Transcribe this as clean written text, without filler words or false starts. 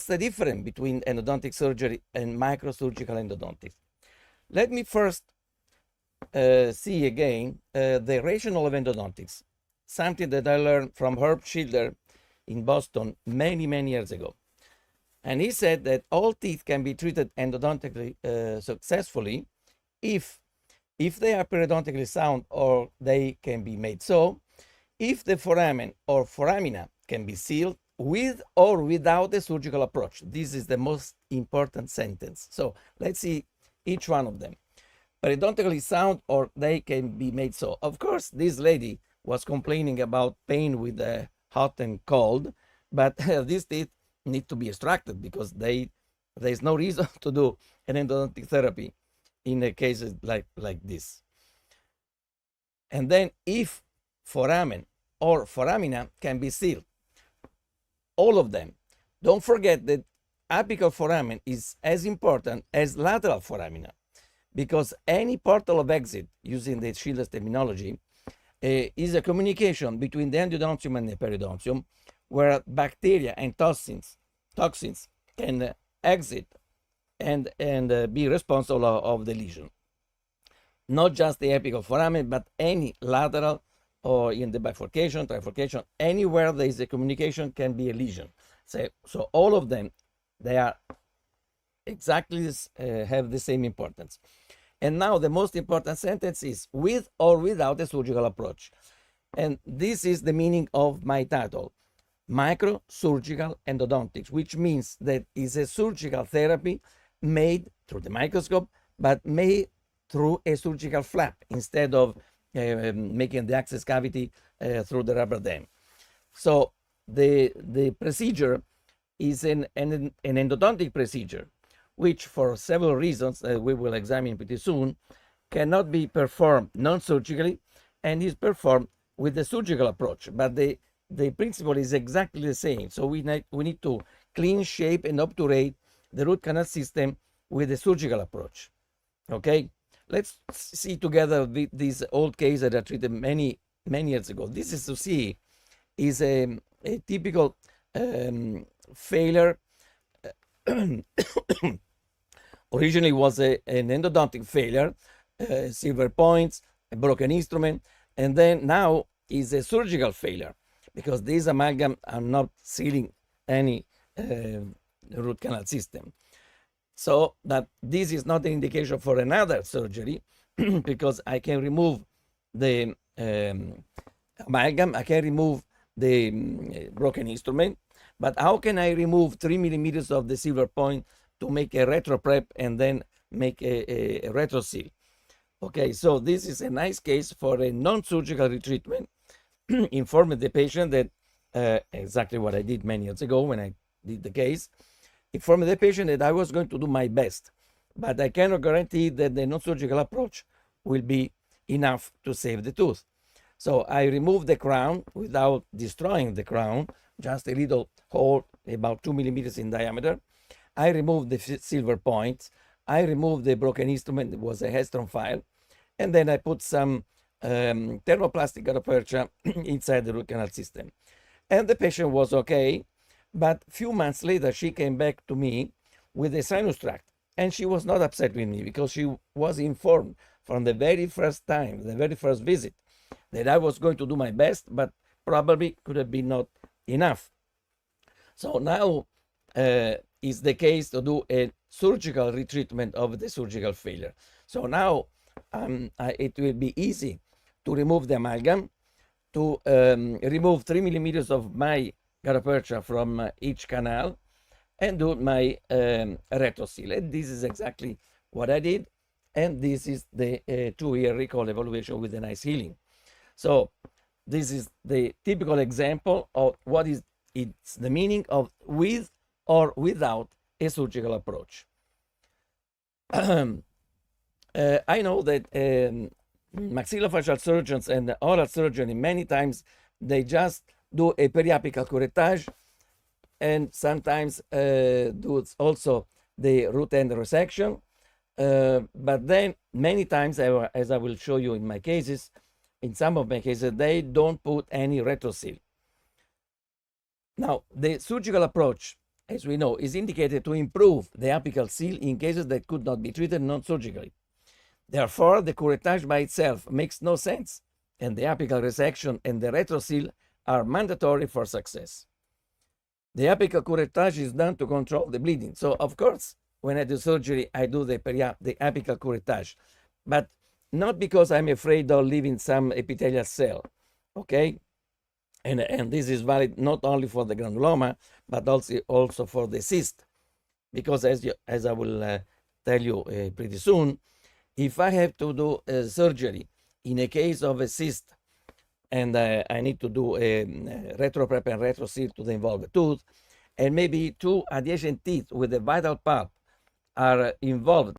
the difference between endodontic surgery and microsurgical endodontics? Let me first see again the rationale of endodontics, something that I learned from Herb Schindler in Boston many years ago. And he said that all teeth can be treated endodontically successfully if they are periodontically sound or they can be made so, if the foramen or foramina can be sealed with or without a surgical approach. This is the most important sentence. So let's see each one of them. Periodontically sound or they can be made so. Of course, this lady was complaining about pain with the hot and cold, but these teeth need to be extracted because there's no reason to do an endodontic therapy in a cases like this. And then if foramen or foramina can be sealed, all of them. Don't forget that apical foramen is as important as lateral foramina, because any portal of exit, using the Schindler's terminology, is a communication between the endodontium and the periodontium, where bacteria and toxins can exit and be responsible of the lesion. Not just the apical foramen, but any lateral or in the bifurcation, trifurcation, anywhere there is a communication can be a lesion. So all of them, they are exactly have the same importance. And now the most important sentence is with or without a surgical approach. And this is the meaning of my title, Microsurgical Endodontics, which means that it's a surgical therapy made through the microscope, but made through a surgical flap instead of making the access cavity through the rubber dam. So the procedure is an endodontic procedure, which for several reasons that we will examine pretty soon, cannot be performed non-surgically and is performed with the surgical approach. But the principle is exactly the same. So we need to clean, shape, and obturate the root canal system with the surgical approach. Okay, let's see together this old case that I treated many years ago. This is to see is a typical failure. Originally was an endodontic failure, silver points, a broken instrument, and then now is a surgical failure because these amalgam are not sealing any root canal system. So that this is not an indication for another surgery because I can remove the amalgam, I can remove the broken instrument, but how can I remove 3 millimeters of the silver point to make a retro prep and then make a retro seal? Okay, so this is a nice case for a non-surgical retreatment. Inform the patient that exactly what I did many years ago when I did the case. Inform the patient that I was going to do my best, but I cannot guarantee that the non-surgical approach will be enough to save the tooth. So I removed the crown without destroying the crown, just a little hole about 2 millimeters in diameter. I removed the silver points. I removed the broken instrument. It was a Hestron file. And then I put some thermoplastic gutta-percha inside the root canal system. And the patient was okay. But a few months later, she came back to me with a sinus tract. And she was not upset with me because she was informed from the very first time, the very first visit, that I was going to do my best, but probably could have been not enough. So now is the case to do a surgical retreatment of the surgical failure. So now it will be easy to remove the amalgam, to remove 3 millimeters of my gutta-percha from each canal, and do my retroseal. And this is exactly what I did. And this is the 2-year recall evaluation with a nice healing. So this is the typical example of what is it's the meaning of with or without a surgical approach. I know that maxillofacial surgeons and oral surgeons many times they just do a periapical curettage and sometimes do also the root end resection. But then many times, as I will show you in my cases, in some of my cases, they don't put any retroseal. Now, the surgical approach as we know, is indicated to improve the apical seal in cases that could not be treated non-surgically. Therefore, the curettage by itself makes no sense, and the apical resection and the retroseal are mandatory for success. The apical curettage is done to control the bleeding. So, of course, when I do surgery, I do the apical curettage, but not because I'm afraid of leaving some epithelial cell, okay? And this is valid not only for the granuloma, but also for the cyst, because as I will tell you pretty soon, if I have to do surgery in a case of a cyst, and I need to do a retroprep and retroseal to the involved tooth, and maybe two adjacent teeth with a vital pulp are involved